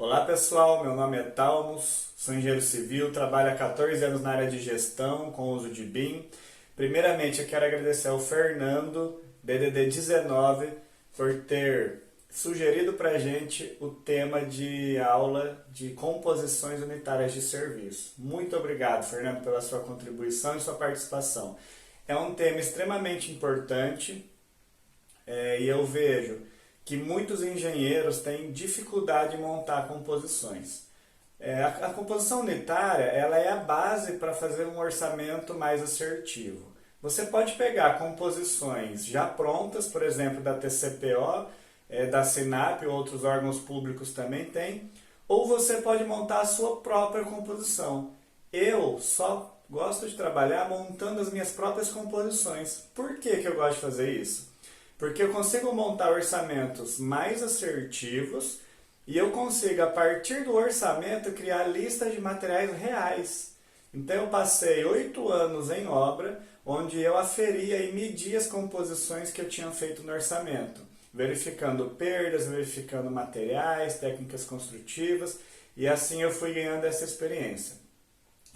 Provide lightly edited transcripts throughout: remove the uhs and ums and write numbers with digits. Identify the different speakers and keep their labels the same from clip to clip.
Speaker 1: Olá pessoal, meu nome é Talmos, sou engenheiro civil, trabalho há 14 anos na área de gestão com uso de BIM. Primeiramente eu quero agradecer ao Fernando, BDD 19, por ter sugerido para a gente o tema de aula de composições unitárias de serviço. Muito obrigado, Fernando, pela sua contribuição e sua participação. É um tema extremamente importante e eu vejo que muitos engenheiros têm dificuldade em montar composições. A composição unitária ela é a base para fazer um orçamento mais assertivo. Você pode pegar composições já prontas, por exemplo, da TCPO, da SINAP, outros órgãos públicos também têm, ou você pode montar a sua própria composição. Eu só gosto de trabalhar montando as minhas próprias composições. Por que eu gosto de fazer isso? Porque eu consigo montar orçamentos mais assertivos e eu consigo, a partir do orçamento, criar listas de materiais reais. Então eu passei 8 anos em obra, onde eu aferia e media as composições que eu tinha feito no orçamento, verificando perdas, verificando materiais, técnicas construtivas, e assim eu fui ganhando essa experiência.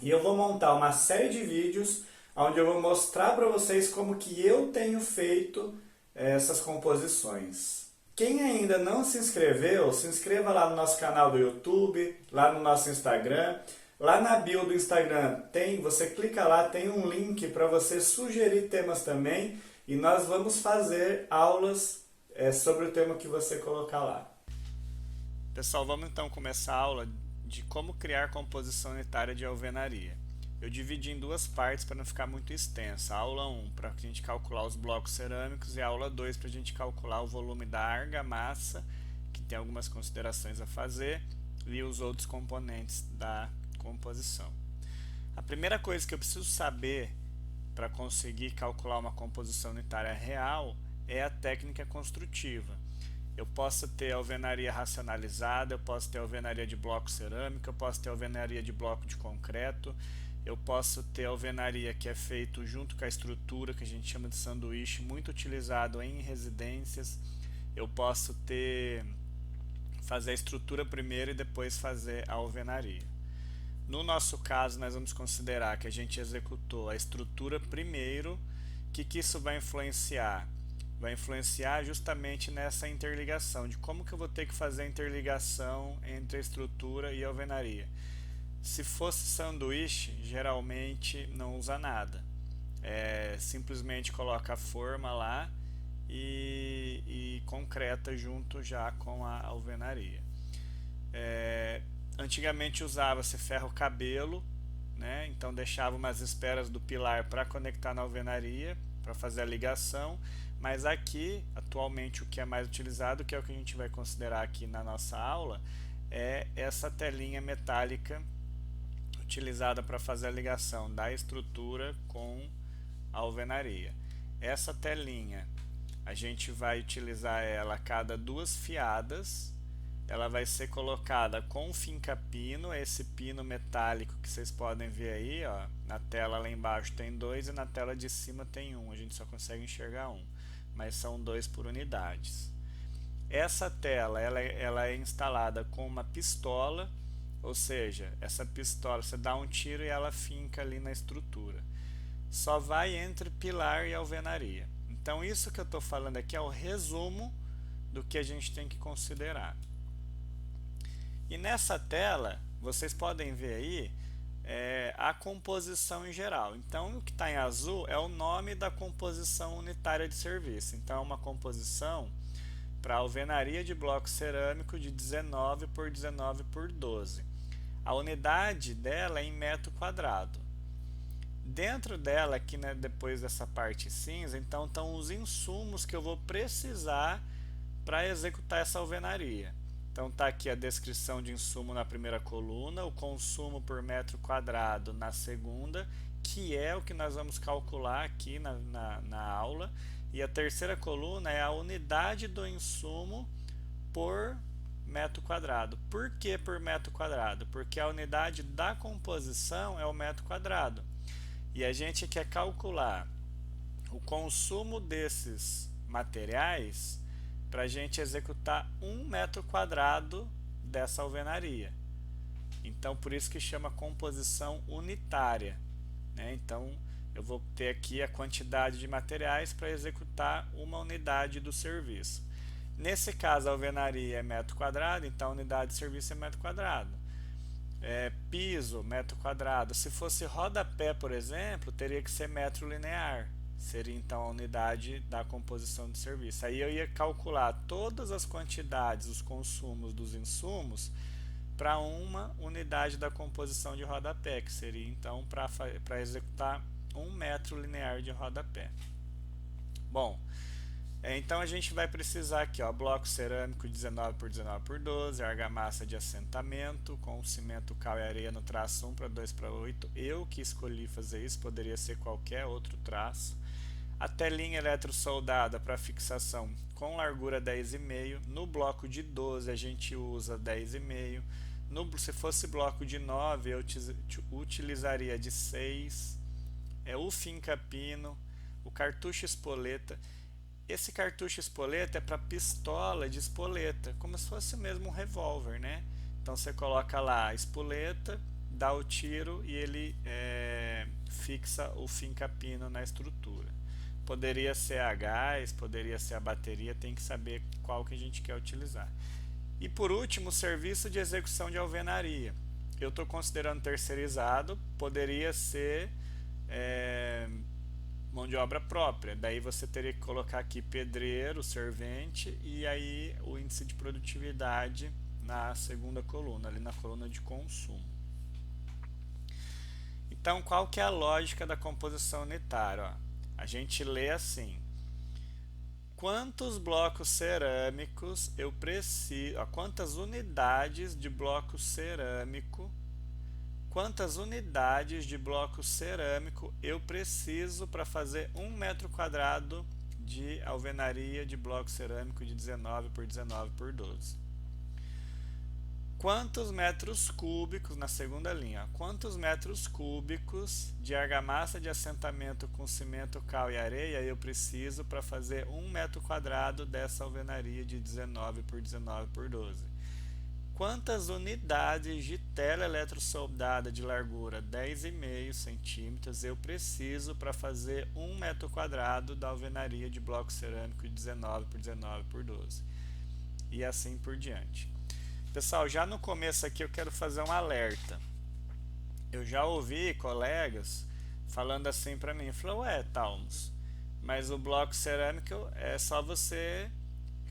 Speaker 1: E eu vou montar uma série de vídeos onde eu vou mostrar para vocês como que eu tenho feito essas composições. Quem ainda não se inscreveu, se inscreva lá no nosso canal do YouTube, lá no nosso Instagram. Lá na bio do Instagram você clica lá, tem um link para você sugerir temas também e nós vamos fazer aulas sobre o tema que você colocar lá. Pessoal, vamos então começar a aula de como criar composição unitária de alvenaria. Eu dividi em duas partes para não ficar muito extensa. A aula 1 para a gente calcular os blocos cerâmicos e a aula 2 para a gente calcular o volume da argamassa, que tem algumas considerações a fazer, e os outros componentes da composição. A primeira coisa que eu preciso saber para conseguir calcular uma composição unitária real é a técnica construtiva. Eu posso ter alvenaria racionalizada, eu posso ter alvenaria de bloco cerâmico, eu posso ter alvenaria de bloco de concreto, eu posso ter alvenaria que é feito junto com a estrutura, que a gente chama de sanduíche, muito utilizado em residências. Eu posso fazer a estrutura primeiro e depois fazer a alvenaria. No nosso caso, nós vamos considerar que a gente executou a estrutura primeiro. O que isso vai influenciar? Vai influenciar justamente nessa interligação, de como que eu vou ter que fazer a interligação entre a estrutura e a alvenaria. Se fosse sanduíche, geralmente não usa nada. Simplesmente coloca a forma lá e concreta junto já com a alvenaria. Antigamente usava-se ferro-cabelo, né? Então deixava umas esperas do pilar para conectar na alvenaria, para fazer a ligação, mas aqui, atualmente, o que é mais utilizado, que é o que a gente vai considerar aqui na nossa aula, é essa telinha metálica utilizada para fazer a ligação da estrutura com a alvenaria. Essa telinha, a gente vai utilizar ela a cada 2 fiadas. Ela vai ser colocada com finca-pino, esse pino metálico que vocês podem ver aí, ó, na tela lá embaixo tem 2 e na tela de cima tem 1, a gente só consegue enxergar 1, mas são 2 por unidades. Essa tela ela é instalada com uma pistola, ou seja, essa pistola você dá um tiro e ela finca ali na estrutura. Só vai entre pilar e alvenaria. Então isso que eu estou falando aqui é o resumo do que a gente tem que considerar. E nessa tela, vocês podem ver aí a composição em geral. Então, o que está em azul é o nome da composição unitária de serviço. Então, é uma composição para alvenaria de bloco cerâmico de 19 por 19 por 12. A unidade dela é em metro quadrado. Dentro dela, aqui, né, depois dessa parte cinza, então estão os insumos que eu vou precisar para executar essa alvenaria. Então está aqui a descrição de insumo na primeira coluna, o consumo por metro quadrado na segunda, que é o que nós vamos calcular aqui na aula, e a terceira coluna é a unidade do insumo por metro quadrado. Por que por metro quadrado? Porque a unidade da composição é o metro quadrado. E a gente quer calcular o consumo desses materiais para a gente executar 1 metro quadrado dessa alvenaria. Então, por isso que chama composição unitária, né? Então, eu vou ter aqui a quantidade de materiais para executar uma unidade do serviço. Nesse caso, a alvenaria é metro quadrado, então a unidade de serviço é metro quadrado. Piso, metro quadrado. Se fosse rodapé, por exemplo, teria que ser metro linear. Seria então a unidade da composição de serviço. Aí eu ia calcular todas as quantidades, os consumos dos insumos para uma unidade da composição de rodapé, que seria então para executar 1 metro linear de rodapé. Bom, então a gente vai precisar aqui, ó, bloco cerâmico 19 por 19 por 12, argamassa de assentamento com cimento, cal e areia no traço 1 para 2 para 8. Eu que escolhi fazer isso, poderia ser qualquer outro traço. A telinha eletrosoldada para fixação com largura 10,5. No bloco de 12 a gente usa 10,5. Se fosse bloco de 9 eu utilizaria de 6. O finca-pino, o cartucho espoleta. Esse cartucho espoleta é para pistola de espoleta, como se fosse mesmo um revólver, né? Então você coloca lá a espoleta, dá o tiro e ele fixa o finca-pino na estrutura. Poderia ser a gás, poderia ser a bateria, tem que saber qual que a gente quer utilizar. E por último, o serviço de execução de alvenaria. Eu estou considerando terceirizado, poderia ser mão de obra própria. Daí você teria que colocar aqui pedreiro, servente e aí o índice de produtividade na segunda coluna, ali na coluna de consumo. Então, qual que é a lógica da composição unitária? A gente lê assim: quantos blocos cerâmicos eu preciso, quantas unidades de bloco cerâmico, quantas unidades de bloco cerâmico eu preciso para fazer 1 metro quadrado de alvenaria de bloco cerâmico de 19 por 19 por 12. Quantos metros cúbicos, na segunda linha, quantos metros cúbicos de argamassa de assentamento com cimento, cal e areia eu preciso para fazer 1 metro quadrado dessa alvenaria de 19 por 19 por 12? Quantas unidades de tela eletrosoldada de largura 10,5 centímetros eu preciso para fazer 1 metro quadrado da alvenaria de bloco cerâmico de 19 por 19 por 12? E assim por diante. Pessoal, já no começo aqui eu quero fazer um alerta. Eu já ouvi colegas falando assim para mim, falou: ué, Talmos, mas o bloco cerâmico é só você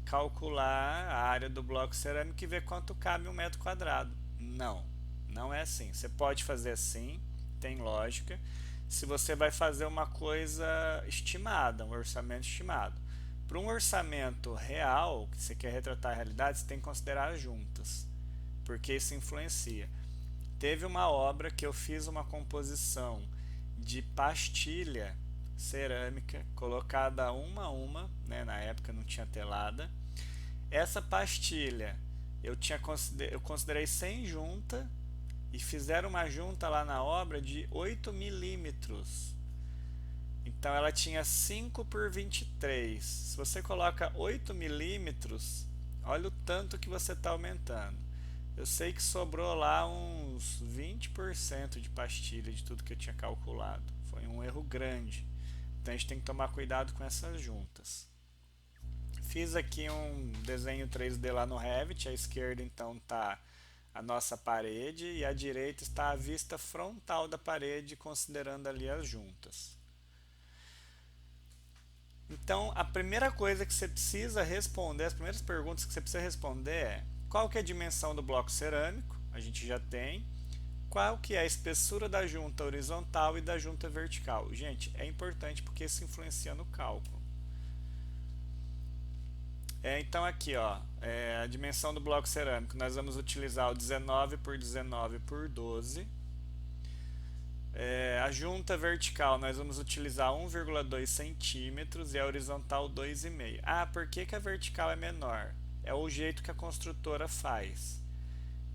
Speaker 1: calcular a área do bloco cerâmico e ver quanto cabe 1 metro quadrado. Não, não é assim. Você pode fazer assim, tem lógica, se você vai fazer uma coisa estimada, um orçamento estimado. Para um orçamento real, que você quer retratar a realidade, você tem que considerar as juntas, porque isso influencia. Teve uma obra que eu fiz uma composição de pastilha cerâmica, colocada uma a uma, né, na época não tinha telada. Essa pastilha eu considerei 100 juntas e fizeram uma junta lá na obra de 8 milímetros. Então ela tinha 5 por 23. Se você coloca 8 milímetros, olha o tanto que você está aumentando. Eu sei que sobrou lá uns 20% de pastilha de tudo que eu tinha calculado. Foi um erro grande. Então a gente tem que tomar cuidado com essas juntas. Fiz aqui um desenho 3D lá no Revit. À esquerda então está a nossa parede e à direita está a vista frontal da parede, considerando ali as juntas. Então, a primeira coisa que você precisa responder, as primeiras perguntas que você precisa responder é: qual que é a dimensão do bloco cerâmico? A gente já tem. Qual que é a espessura da junta horizontal e da junta vertical? Gente, é importante porque isso influencia no cálculo. Então aqui, ó, a dimensão do bloco cerâmico, nós vamos utilizar o 19 por 19 por 12. A junta vertical nós vamos utilizar 1,2 centímetros e a horizontal 2,5. Ah, por que a vertical é menor? É o jeito que a construtora faz.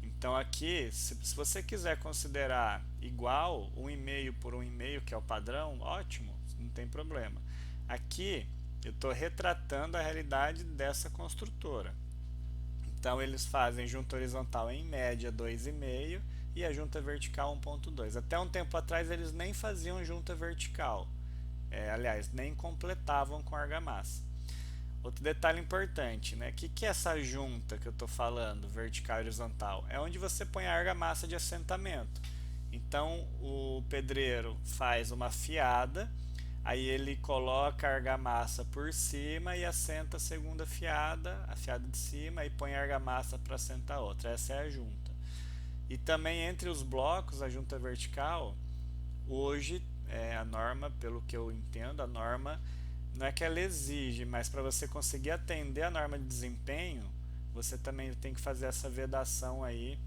Speaker 1: Então aqui, se você quiser considerar igual 1,5 por 1,5, que é o padrão, ótimo, não tem problema. Aqui eu estou retratando a realidade dessa construtora. Então eles fazem junta horizontal em média 2,5 e a junta vertical 1,2. Até um tempo atrás eles nem faziam junta vertical, aliás, nem completavam com argamassa. Outro detalhe importante, né? Que é essa junta que eu estou falando, vertical e horizontal? É onde você põe a argamassa de assentamento. Então o pedreiro faz uma fiada, aí ele coloca a argamassa por cima e assenta a segunda fiada, a fiada de cima, e põe a argamassa para assentar a outra. Essa é a junta. E também entre os blocos, a junta vertical, hoje a norma, pelo que eu entendo, a norma não é que ela exige, mas para você conseguir atender a norma de desempenho, você também tem que fazer essa vedação aí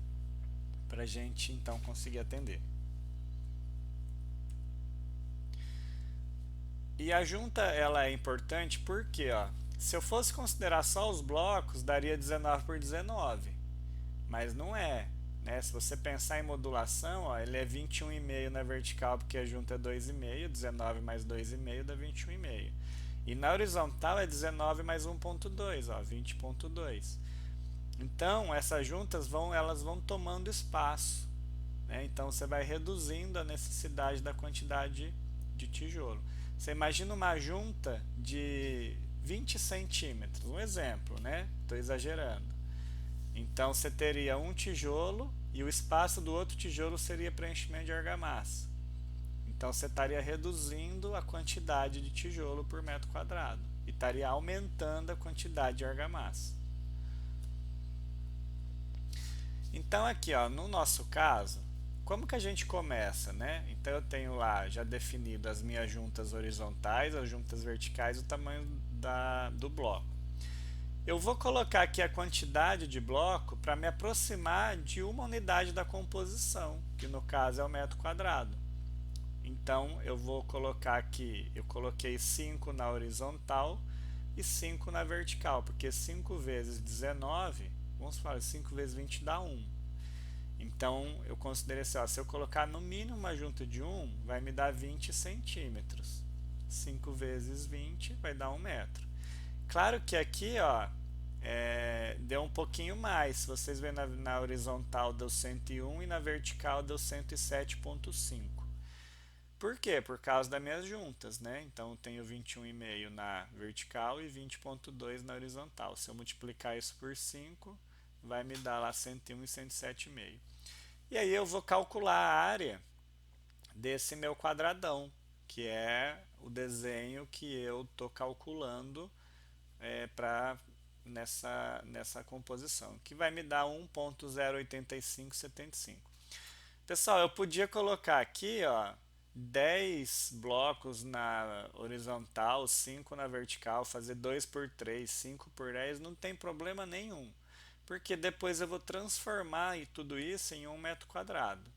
Speaker 1: para a gente então conseguir atender. E a junta ela é importante porque, ó, se eu fosse considerar só os blocos, daria 19 por 19, mas não é. Né? Se você pensar em modulação, ó, ele é 21,5 na vertical porque a junta é 2,5, 19 mais 2,5 dá 21,5. E na horizontal é 19 mais 1,2, 20,2. Então essas juntas elas vão tomando espaço, né? Então você vai reduzindo a necessidade da quantidade de tijolo. Você imagina uma junta de 20 centímetros, um exemplo, né? Estou exagerando. Então você teria um tijolo e o espaço do outro tijolo seria preenchimento de argamassa. Então você estaria reduzindo a quantidade de tijolo por metro quadrado e estaria aumentando a quantidade de argamassa. Então aqui, ó, no nosso caso, como que a gente começa, né? Então eu tenho lá já definido as minhas juntas horizontais, as juntas verticais, o tamanho do bloco. Eu vou colocar aqui a quantidade de bloco para me aproximar de uma unidade da composição, que no caso é o metro quadrado. Então eu vou colocar aqui, eu coloquei 5 na horizontal e 5 na vertical, porque 5 vezes 19, vamos falar, 5 vezes 20 dá 1. Então eu considerei assim, ó, se eu colocar no mínimo uma junta de 1, vai me dar 20 centímetros. 5 vezes 20 vai dar 1 metro. Claro que aqui, ó, deu um pouquinho mais. Se vocês verem na horizontal deu 101 e na vertical deu 107,5. Por quê? Por causa das minhas juntas, né? Então eu tenho 21,5 na vertical e 20,2 na horizontal. Se eu multiplicar isso por 5, vai me dar lá 101 e 107,5. E aí eu vou calcular a área desse meu quadradão, que é o desenho que eu estou calculando nessa composição, que vai me dar 1.08575. Pessoal, eu podia colocar aqui, ó, 10 blocos na horizontal, 5 na vertical, fazer 2 por 3, 5 por 10, não tem problema nenhum, porque depois eu vou transformar tudo isso em 1 metro quadrado.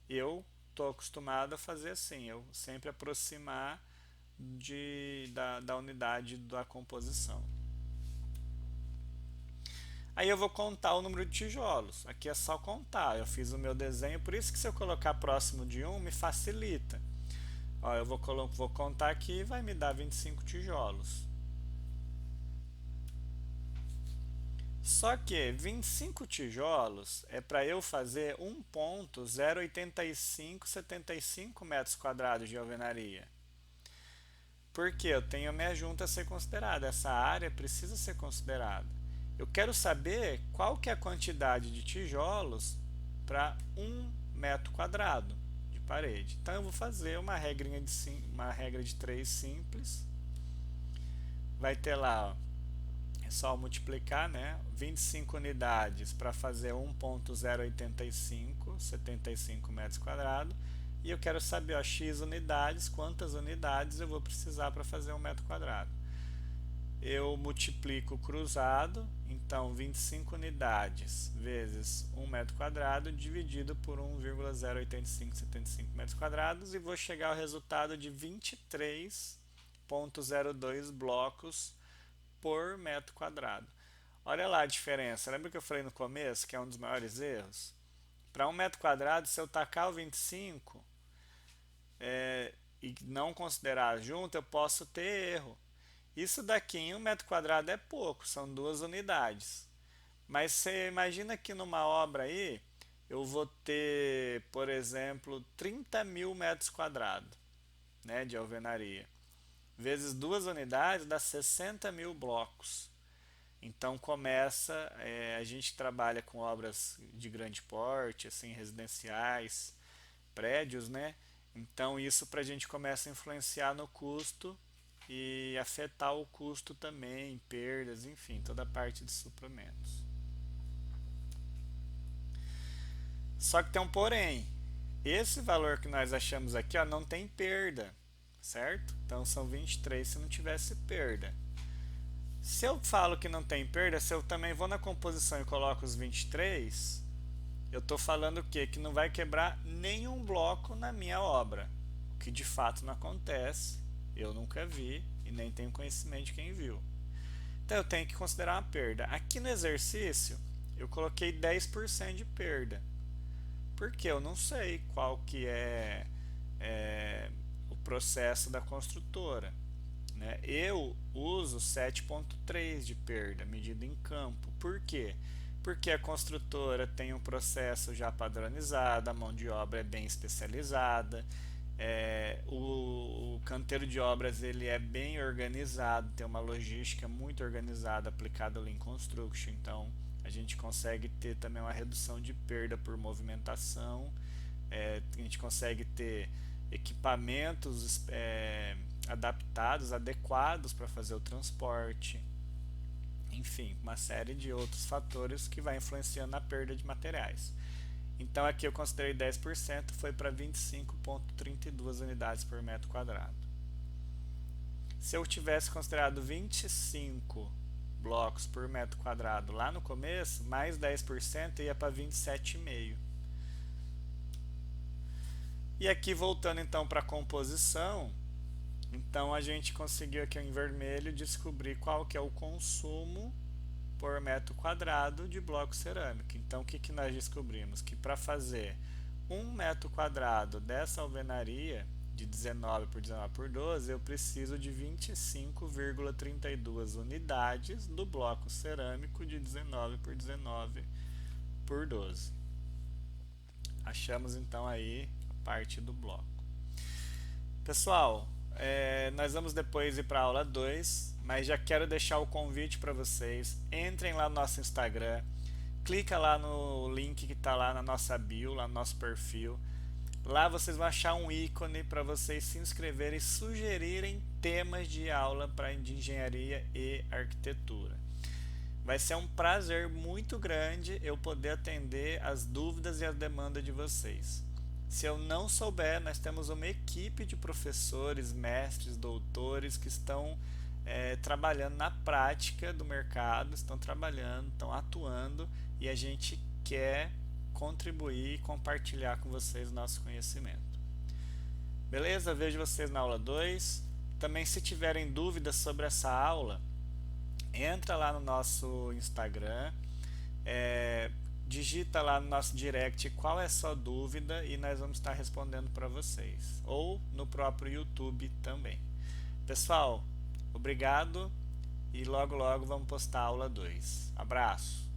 Speaker 1: Eu estou acostumado a fazer assim, eu sempre aproximar da unidade da composição. Aí eu vou contar o número de tijolos. Aqui é só contar. Eu fiz o meu desenho, por isso que se eu colocar próximo de 1, me facilita. Ó, eu vou contar aqui e vai me dar 25 tijolos. Só que 25 tijolos é para eu fazer 1.08575 metros quadrados de alvenaria. Porque eu tenho a minha junta a ser considerada. Essa área precisa ser considerada. Eu quero saber qual que é a quantidade de tijolos para 1 metro quadrado de parede. Então eu vou fazer uma regra de 3 simples. Vai ter lá, ó, é só multiplicar, né? 25 unidades para fazer 1.08575 metros quadrados. E eu quero saber, ó, x unidades, quantas unidades eu vou precisar para fazer 1 metro quadrado. Eu multiplico cruzado, então 25 unidades vezes 1 metro quadrado dividido por 1,08575 metros quadrados e vou chegar ao resultado de 23,02 blocos por metro quadrado. Olha lá a diferença, lembra que eu falei no começo que é um dos maiores erros? Para 1 metro quadrado, se eu tacar o 25 e não considerar junto, eu posso ter erro. Isso daqui em 1 metro quadrado é pouco, são 2 unidades. Mas você imagina que numa obra aí eu vou ter, por exemplo, 30 mil metros quadrados, né, de alvenaria. Vezes duas unidades dá 60 mil blocos. Então começa, a gente trabalha com obras de grande porte, assim, residenciais, prédios, né? Então isso para a gente começa a influenciar no custo e afetar o custo também, perdas, enfim, toda a parte de suprimentos. Só que tem um porém. Esse valor que nós achamos aqui, ó, não tem perda, certo? Então são 23 se não tivesse perda. Se eu falo que não tem perda, se eu também vou na composição e coloco os 23, eu estou falando o quê? Que não vai quebrar nenhum bloco na minha obra. O que de fato não acontece, eu nunca vi e nem tenho conhecimento de quem viu. Então eu tenho que considerar uma perda. Aqui no exercício, eu coloquei 10% de perda. Porque eu não sei qual que é o processo da construtora. Né? Eu uso 7,3 de perda, medida em campo. Por quê? Porque a construtora tem um processo já padronizado, a mão de obra é bem especializada, o canteiro de obras ele é bem organizado, tem uma logística muito organizada aplicada ao Lean Construction, então a gente consegue ter também uma redução de perda por movimentação, a gente consegue ter equipamentos adaptados, adequados para fazer o transporte, enfim, uma série de outros fatores que vai influenciando na perda de materiais. Então aqui eu considerei 10%, foi para 25,32 unidades por metro quadrado. Se eu tivesse considerado 25 blocos por metro quadrado lá no começo, mais 10% ia para 27,5. E aqui voltando então para a composição, então a gente conseguiu aqui em vermelho descobrir qual que é o consumo por metro quadrado de bloco cerâmico. Então o que, que nós descobrimos? Que para fazer 1 metro quadrado dessa alvenaria de 19 por 19 por 12, eu preciso de 25,32 unidades do bloco cerâmico de 19 por 19 por 12. Achamos então aí a parte do bloco. Pessoal, nós vamos depois ir para a aula 2, mas já quero deixar o convite para vocês. Entrem lá no nosso Instagram, clica lá no link que está lá na nossa bio, lá no nosso perfil. Lá vocês vão achar um ícone para vocês se inscreverem e sugerirem temas de aula de engenharia e arquitetura. Vai ser um prazer muito grande eu poder atender as dúvidas e as demandas de vocês. Se eu não souber, nós temos uma equipe de professores, mestres, doutores que estão trabalhando na prática do mercado, estão trabalhando, estão atuando e a gente quer contribuir e compartilhar com vocês o nosso conhecimento. Beleza? Vejo vocês na aula 2. Também se tiverem dúvidas sobre essa aula, entra lá no nosso Instagram, digita lá no nosso direct qual é a sua dúvida e nós vamos estar respondendo para vocês. Ou no próprio YouTube também. Pessoal, obrigado e logo logo vamos postar a aula 2. Abraço!